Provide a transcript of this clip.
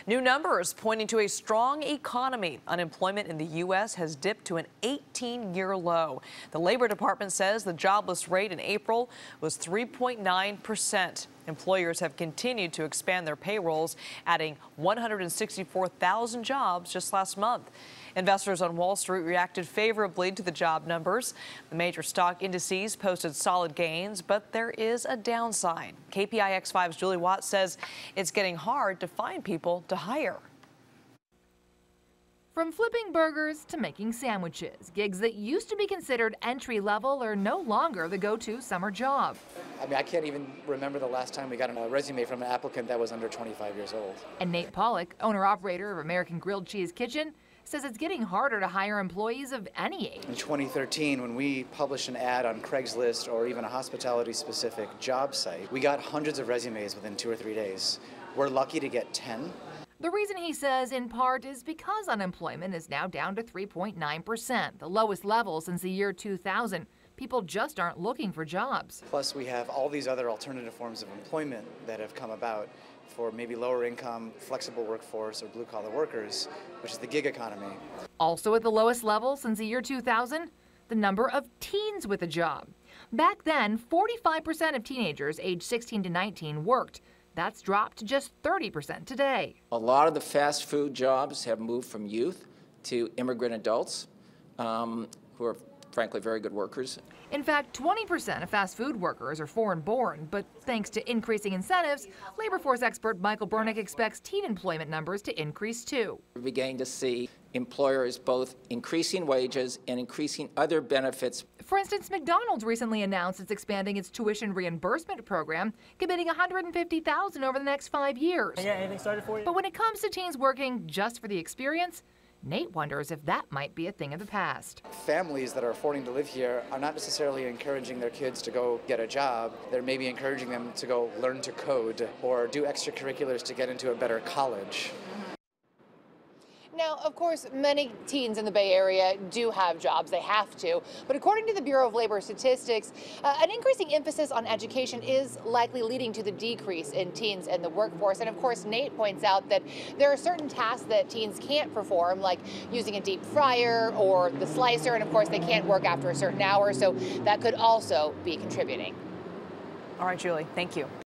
New numbers pointing to a strong economy. Unemployment in the U.S. has dipped to an 18-year low. The Labor Department says the jobless rate in April was 3.9%. Employers have continued to expand their payrolls, adding 164,000 jobs just last month. Investors on Wall Street reacted favorably to the job numbers. The major stock indices posted solid gains, but there is a downside. KPIX 5's Julie Watts says it's getting hard to find people to hire. From flipping burgers to making sandwiches, gigs that used to be considered entry-level are no longer the go-to summer job. I can't even remember the last time we got a resume from an applicant that was under 25 years old. And Nate Pollock, owner-operator of American Grilled Cheese Kitchen, says it's getting harder to hire employees of any age. In 2013, when we published an ad on Craigslist or even a hospitality-specific job site, we got hundreds of resumes within 2 or 3 days. We're lucky to get 10. The reason, he says, in part is because unemployment is now down to 3.9%, the lowest level since the year 2000. People just aren't looking for jobs. Plus, we have all these other alternative forms of employment that have come about for maybe lower income, flexible workforce, or blue-collar workers, which is the gig economy. Also at the lowest level since the year 2000, the number of teens with a job. Back then, 45% of teenagers aged 16 to 19 worked. That's dropped to just 30% today. A lot of the fast food jobs have moved from youth to immigrant adults who are frankly very good workers. In fact, 20% of fast food workers are foreign-born, but thanks to increasing incentives, labor force expert Michael Bernick expects teen employment numbers to increase too. We're beginning to see employers both increasing wages and increasing other benefits. For instance, McDonald's recently announced it's expanding its tuition reimbursement program, committing $150,000 over the next 5 years. Yeah, anything started for you? But when it comes to teens working just for the experience, Nate wonders if that might be a thing of the past. Families that are affording to live here are not necessarily encouraging their kids to go get a job. They're maybe encouraging them to go learn to code or do extracurriculars to get into a better college. Now, of course, many teens in the Bay Area do have jobs. They have to. But according to the Bureau of Labor Statistics, an increasing emphasis on education is likely leading to the decrease in teens in the workforce. And of course, Nate points out that there are certain tasks that teens can't perform, like using a deep fryer or the slicer. And of course, they can't work after a certain hour. So that could also be contributing. All right, Julie, thank you.